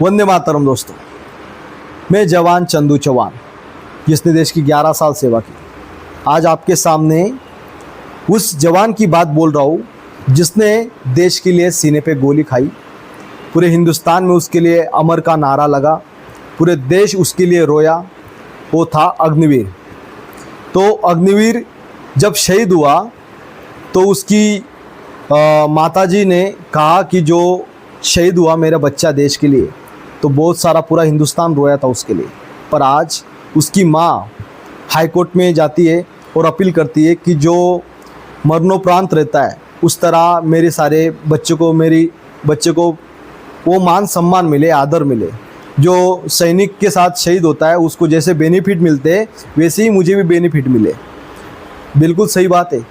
वंदे मातरम दोस्तों। मैं जवान चंदू चौहान, जिसने देश की 11 साल सेवा की, आज आपके सामने उस जवान की बात बोल रहा हूँ जिसने देश के लिए सीने पे गोली खाई। पूरे हिंदुस्तान में उसके लिए अमर का नारा लगा, पूरे देश उसके लिए रोया। वो था अग्निवीर। तो अग्निवीर जब शहीद हुआ तो उसकी माताजी ने कहा कि जो शहीद हुआ मेरा बच्चा देश के लिए, तो बहुत सारा पूरा हिंदुस्तान रोया था उसके लिए। पर आज उसकी माँ हाई कोर्ट में जाती है और अपील करती है कि जो मरणोपरांत रहता है उस तरह मेरे सारे मेरी बच्चे को वो मान सम्मान मिले, आदर मिले। जो सैनिक के साथ शहीद होता है उसको जैसे बेनिफिट मिलते हैं वैसे ही मुझे भी बेनिफिट मिले। बिल्कुल सही बात है।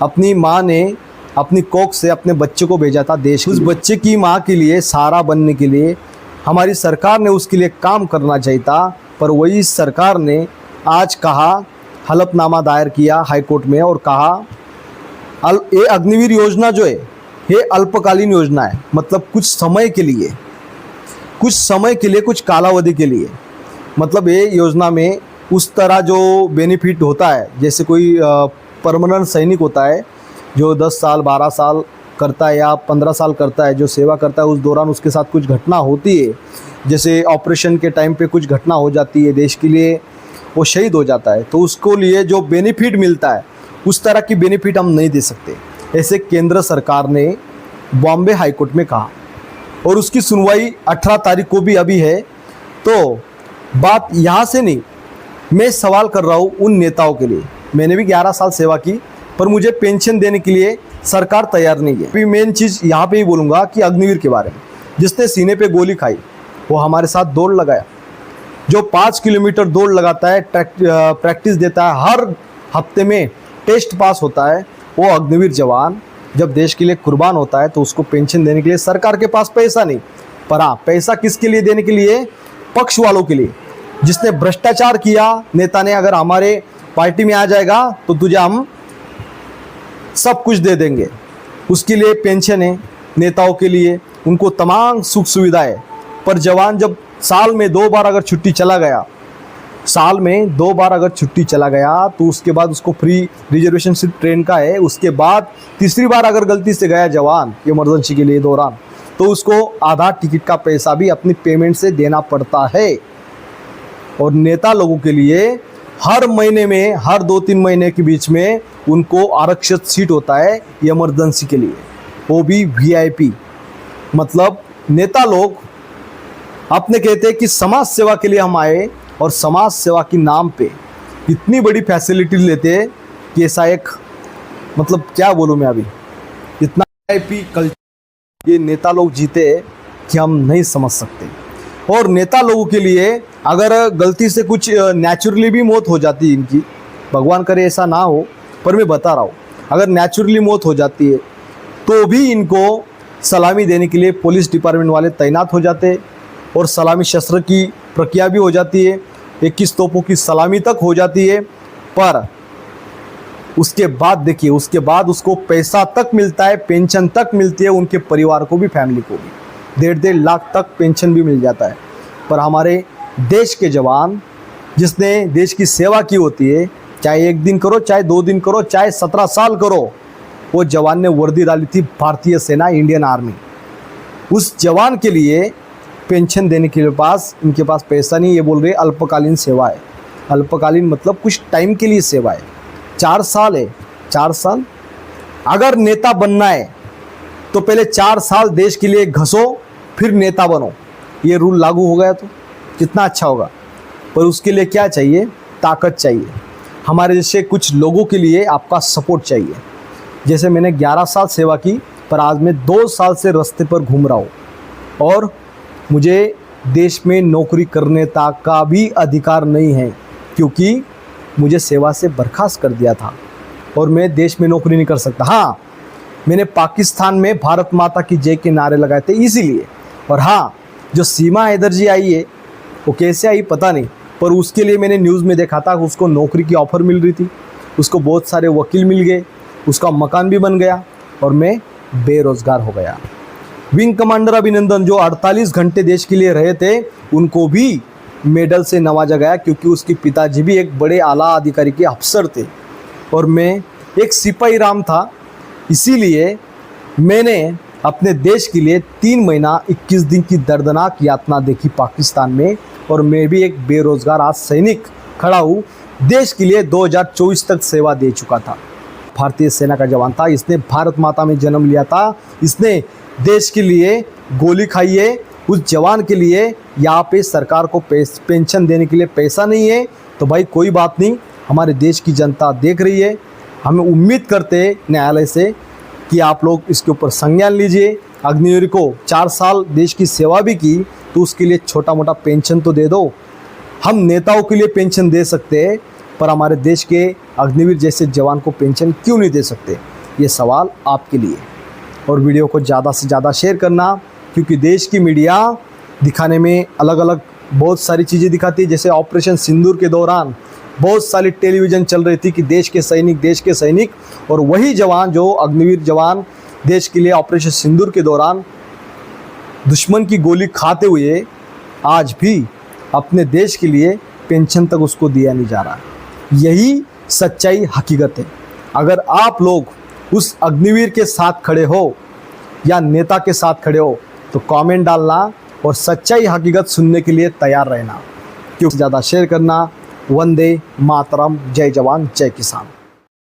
अपनी माँ ने अपनी कोख से अपने बच्चे को भेजा था देश। उस बच्चे की माँ के लिए सहारा बनने के लिए हमारी सरकार ने उसके लिए काम करना चाहिए था। पर वही सरकार ने आज कहा, हलफनामा दायर किया हाई कोर्ट में और कहा ये अग्निवीर योजना जो है ये अल्पकालीन योजना है, मतलब कुछ समय के लिए, कुछ कालावधि के लिए। मतलब ये योजना में उस तरह जो बेनिफिट होता है, जैसे कोई परमानेंट सैनिक होता है जो 10 साल 12 साल करता है या 15 साल करता है, जो सेवा करता है, उस दौरान उसके साथ कुछ घटना होती है, जैसे ऑपरेशन के टाइम पे कुछ घटना हो जाती है, देश के लिए वो शहीद हो जाता है, तो उसको लिए जो बेनिफिट मिलता है उस तरह की बेनिफिट हम नहीं दे सकते। ऐसे केंद्र सरकार ने बॉम्बे हाई कोर्ट में कहा और उसकी सुनवाई 18 तारीख को भी अभी है। तो बात यहाँ से नहीं, मैं सवाल कर रहा हूँ उन नेताओं के लिए। मैंने भी 11 साल सेवा की, पर मुझे पेंशन देने के लिए सरकार तैयार नहीं है। अभी मेन चीज़ यहाँ पे ही बोलूँगा कि अग्निवीर के बारे में, जिसने सीने पे गोली खाई, वो हमारे साथ दौड़ लगाया। जो 5 किलोमीटर दौड़ लगाता है, प्रैक्टिस देता है, हर हफ्ते में टेस्ट पास होता है, वो अग्निवीर जवान जब देश के लिए कुर्बान होता है तो उसको पेंशन देने के लिए सरकार के पास पैसा नहीं। पर हाँ, पैसा किसके लिए देने के लिए? पक्ष वालों के लिए। जिसने भ्रष्टाचार किया नेता ने, अगर हमारे पार्टी में आ जाएगा तो तुझे हम सब कुछ दे देंगे, उसके लिए पेंशन है नेताओं के लिए, उनको तमाम सुख सुविधाएं। पर जवान जब साल में 2 बार अगर छुट्टी चला गया, तो उसके बाद उसको फ्री रिजर्वेशन सिर्फ ट्रेन का है। उसके बाद तीसरी बार अगर गलती से गया जवान इमरजेंसी के लिए दौरान, तो उसको आधा टिकट का पैसा भी अपनी पेमेंट से देना पड़ता है। और नेता लोगों के लिए हर महीने में, हर 2-3 महीने के बीच में उनको आरक्षित सीट होता है इमरजेंसी के लिए, वो भी VIP। मतलब नेता लोग अपने कहते हैं कि समाज सेवा के लिए हम आए, और समाज सेवा की नाम पे इतनी बड़ी फैसिलिटी लेते हैं कि ऐसा एक, मतलब क्या बोलूँ मैं, अभी इतना VIP कल्चर ये नेता लोग जीते कि हम नहीं समझ सकते। और नेता लोगों के लिए अगर गलती से कुछ नेचुरली भी मौत हो जाती है इनकी, भगवान करे ऐसा ना हो, पर मैं बता रहा हूँ, अगर नेचुरली मौत हो जाती है तो भी इनको सलामी देने के लिए पुलिस डिपार्टमेंट वाले तैनात हो जाते हैं, और सलामी शस्त्र की प्रक्रिया भी हो जाती है, 21 तोपों की सलामी तक हो जाती है। पर उसके बाद देखिए, उसके बाद उसको पैसा तक मिलता है, पेंशन तक मिलती है, उनके परिवार को भी, फैमिली को भी 1.5 लाख तक पेंशन भी मिल जाता है। पर हमारे देश के जवान, जिसने देश की सेवा की होती है, चाहे 1 दिन करो, चाहे 2 दिन करो, चाहे 17 साल करो, वो जवान ने वर्दी डाली थी भारतीय सेना, इंडियन आर्मी। उस जवान के लिए पेंशन देने के पास इनके पास पैसा नहीं। ये बोल रहे अल्पकालीन सेवा है। अल्पकालीन मतलब कुछ टाइम के लिए सेवा है, 4 साल है। 4 साल अगर नेता बनना है तो पहले 4 साल देश के लिए घसो, फिर नेता बनो। ये रूल लागू हो गया तो कितना अच्छा होगा। पर उसके लिए क्या चाहिए? ताकत चाहिए। हमारे जैसे कुछ लोगों के लिए आपका सपोर्ट चाहिए। जैसे मैंने 11 साल सेवा की, पर आज मैं 2 साल से रास्ते पर घूम रहा हूँ, और मुझे देश में नौकरी करने तक का भी अधिकार नहीं है, क्योंकि मुझे सेवा से बर्खास्त कर दिया था और मैं देश में नौकरी नहीं कर सकता। हाँ, मैंने पाकिस्तान में भारत माता की जय के नारे लगाए थे इसीलिए। और हाँ, जो सीमा हैदर जी आई है वो कैसे आई पता नहीं, पर उसके लिए मैंने न्यूज़ में देखा था, उसको नौकरी की ऑफ़र मिल रही थी, उसको बहुत सारे वकील मिल गए, उसका मकान भी बन गया, और मैं बेरोज़गार हो गया। विंग कमांडर अभिनंदन जो 48 घंटे देश के लिए रहे थे, उनको भी मेडल से नवाजा गया, क्योंकि उसके पिताजी भी एक बड़े आला अधिकारी के अफसर थे और मैं एक सिपाही राम था। इसीलिए मैंने अपने देश के लिए 3 महीना 21 दिन की दर्दनाक यातना देखी पाकिस्तान में, और मैं भी एक बेरोजगार आज सैनिक खड़ा हूँ। देश के लिए 2024 तक सेवा दे चुका था। भारतीय सेना का जवान था, इसने भारत माता में जन्म लिया था, इसने देश के लिए गोली खाई है। उस जवान के लिए यहाँ पे सरकार को पेंशन देने के लिए पैसा नहीं है, तो भाई कोई बात नहीं, हमारे देश की जनता देख रही है। हमें उम्मीद करते हैं न्यायालय से कि आप लोग इसके ऊपर संज्ञान लीजिए। अग्निवीर को 4 साल देश की सेवा भी की, तो उसके लिए छोटा मोटा पेंशन तो दे दो। हम नेताओं के लिए पेंशन दे सकते हैं, पर हमारे देश के अग्निवीर जैसे जवान को पेंशन क्यों नहीं दे सकते? ये सवाल आपके लिए। और वीडियो को ज़्यादा से ज़्यादा शेयर करना, क्योंकि देश की मीडिया दिखाने में अलग अलग बहुत सारी चीज़ें दिखाती है। जैसे ऑपरेशन सिंदूर के दौरान बहुत सारी टेलीविज़न चल रही थी कि देश के सैनिक, और वही जवान जो अग्निवीर जवान देश के लिए ऑपरेशन सिंदूर के दौरान दुश्मन की गोली खाते हुए आज भी अपने देश के लिए पेंशन तक उसको दिया नहीं जा रहा। यही सच्चाई हकीकत है। अगर आप लोग उस अग्निवीर के साथ खड़े हो या नेता के साथ खड़े हो, तो कमेंट डालना और सच्चाई हकीकत सुनने के लिए तैयार रहना। क्योंकि ज़्यादा शेयर करना। वंदे मातरम, जय जवान जय किसान।